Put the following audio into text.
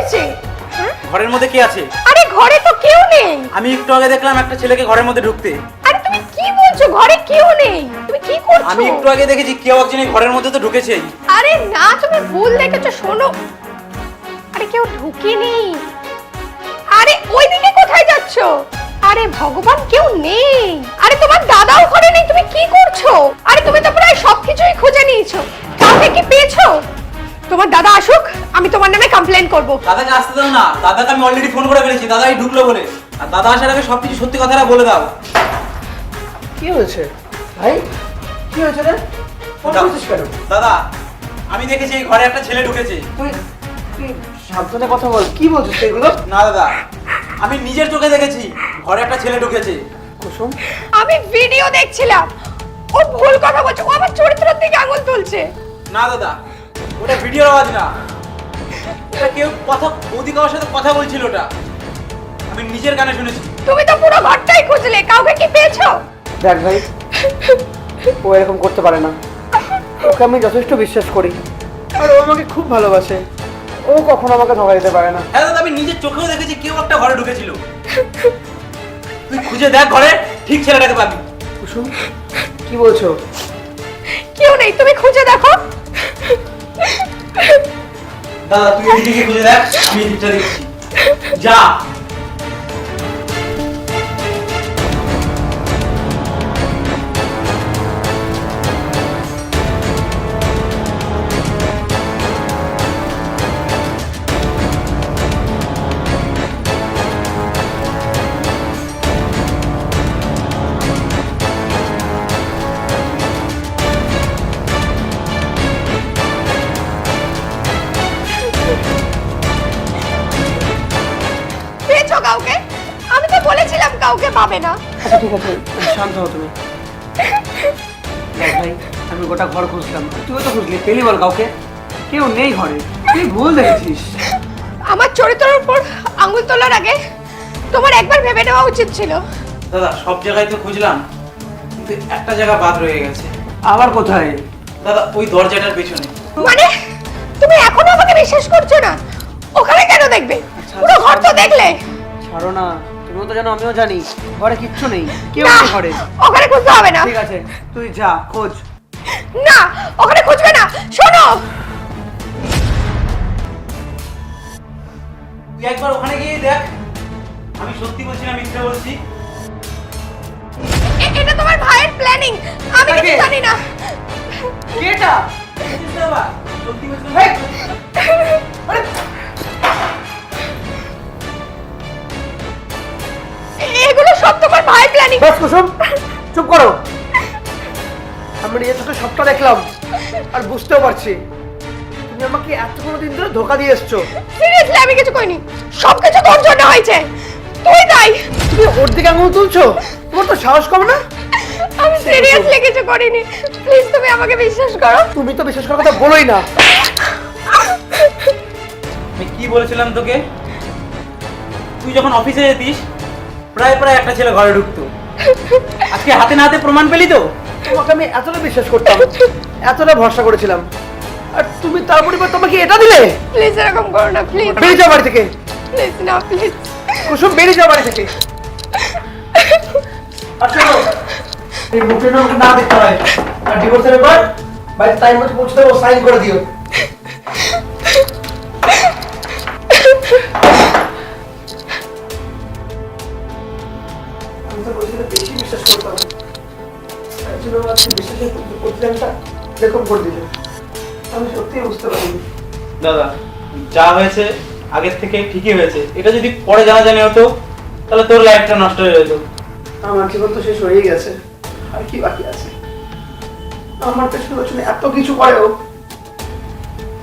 হয়েছে? ঘরের মধ্যে কে আছে? আরে ঘরে তো কেউ নেই। আমি একটু আগে দেখলাম একটা ছেলেকে ঘরের মধ্যে ঢুকতে। আরে তুমি কি বলছো? ঘরে কেউ নেই। তুমি কি করছো? আমি একটু আগে দেখেছি কেউ একজন এই ঘরের মধ্যে তো ঢুকেছেই। আরে না, তুমি ভুল দেখেছো। শোনো, আরে কেউ ঢুকেনি। আরে ওইদিকে কোথায় যাচ্ছো? আরে ভগবান, কেউ নেই। আরে তোমার দাদাও ঘরে নেই। তুমি কি করছো? আরে তুমি তো প্রায় সবকিছুই খুঁজে নিয়েছো, কাউকে কি পেয়েছো? তোমার দাদা আসুক, আমি তোমার নামে কমপ্লেন করব। দাদাকে আসতে দাও না, দাদাকে আমি অলরেডি ফোন করে ফেলেছি, দাদাই ঢুকলো বলে। আর দাদা আসার আগে সবকিছু সত্যি কথাটা বলে দাও। কি হয়েছে ভাই? কি হয়েছে রে? ফোন করছিস কেন? দাদা, আমি দেখেছি এই ঘরে একটা ছেলে ঢুকেছে। তুই তুই সাবধানে কথা বল। কি বলছিস এগুলো? না দাদা, আমি নিজের চোখে দেখেছি ঘরে একটা ছেলে ঢুকেছে। কুসুম, আমি ভিডিও দেখছিলাম। ও ভুল কথা বলছে, ও আমার চরিত্রের দিকে আঙুল তুলছে। না দাদা, ওটা ভিডিওর আওয়াজ না, ওটা কেউ কথা কারোর সাথে কথা বলছিল, ওটা আমি নিজের কানে শুনেছি। তুমি তো পুরো ঘরটাই খুঁজলে, কাউকে কি পেয়েছো? দেখ ভাই, ও এরকম করতে পারে না। ওকে আমি যথেষ্ট বিশ্বাস করি, আর ও আমাকে খুব ভালোবাসে। ও কখনো আমাকে ধোকা দিতে পারে না। হ্যাঁ দাদা, আমি নিজের চোখেও দেখেছি কেউ একটা ঘরে ঢুকেছিল। তুই খুঁজে দেখ ঘরে, ঠিক ছেলেটাকে পাবি। কুসুম, কি বলছো? কেউ নেই, তুমি খুঁজে দেখো। দাদা তুই এদিকে খুঁজে দেখ, আমি এদিকটা দেখছি। যা। পেয়েছো কাউকে? আমি তো বলেছিলাম কাউকে পাবে না। আচ্ছা ঠিক আছে, শান্ত হও তুমি। দেখ ভাই, আমি গোটা ঘর খুঁজলাম, তুইও তো খুঁজলি, পেলি বল কাউকে? কেউ নেই ঘরে। তুই ভুল দেখেছিস। আমার চরিত্রের উপর আঙুল তোলার আগে তোমার একবার ভেবে নেওয়া উচিত ছিল। দাদা সব জায়গায় তো খুঁজলাম, কিন্তু একটা জায়গা বাদ রয়ে গেছে। আবার কোথায়? দাদা ওই দরজাটার পেছনে। মানে তুমি এখনো আমাকে বিশ্বাস করছো না? ওখানে কেন দেখবে? পুরো ঘর তো দেখলে। ছাড়ো না, তুমিও তো জানো, আমিও জানি ঘরে কিচ্ছু নেই, কেউ না, নেই ঘরে। ওখানে খুঁজতে হবে না। ঠিক আছে, তুই যা খোঁজ। না, ওখানে খুঁজবে না। শোনো, তুই একবার ওখানে গিয়ে দেখ, আমি সত্যি বলছি না মিথ্যে বলছি। এটা তোমার ভাইয়ের প্ল্যানিং, আমি কিছু তাকে- জানি না। কেটা? বাবা, সত্যি বলছি না। হেই! আরে, এগুলো সব তোমার ভাইয়ের প্ল্যানিং। বাস কুসুম, চুপ করো। আমরা নিজের চোখে সবটা দেখলাম, আর বুঝতেও পারছি তুমি আমাকে এতগুলো দিন ধরে ধোকা দিয়ে এসছো। সিরিয়াসলি আমি কিছু করিনি, সবকিছু তোর জন্য হয়েছে। তুই তাই। তুমি ওর দিকে আঙুল তুলছো? তোমার তো সাহস কম না? আমি সিরিয়াসলি কিছু করিনি, প্লিজ তুমি আমাকে বিশ্বাস করো। তুমি তো বিশ্বাস করার কথা বলোই না। আমি কি বলেছিলাম তোকে? তুই যখন অফিসে যেতিস প্রায় একটা ছেলে ঘরে ঢুকতো। আজকে হাতে না হাতে প্রমাণ পেলি তো। তোমাকে আমি এতটা বিশ্বাস করতাম, এতটা ভরসা করেছিলাম, আর তুমি তার পরিবর্তে তোমাকে এটা দিলে? প্লিজ এরকম করো না, প্লিজ বেরিয়ে যাও বাড়ি থেকে। প্লিজ না, প্লিজ। কুসুম, বেরিয়ে যাও বাড়ি থেকে। আর শোনো, এই মুখে না দেখতে হয়, আর ডিভোর্সের ব্যাপার বাড়িতে টাইম মতো পৌঁছে দেবো, সাইন করে দিও। আমি তো বলছি বেশি বিশ্বাস করতাম, তার জন্য আমার বিশ্বাসের প্রতিদানটা এরকম করে দিল। আমি সত্যিই বুঝতে পারিনি। দাদা যা হয়েছে আগের থেকে ঠিকই হয়েছে। এটা যদি পরে জানাজানি হতো তাহলে তোর লাইফটা নষ্ট হয়ে যেত। আমার জীবন তো শেষ হয়েই গেছে, আর কি বাকি আছে? আমার পেছনে পেছনে এত কিছু করেও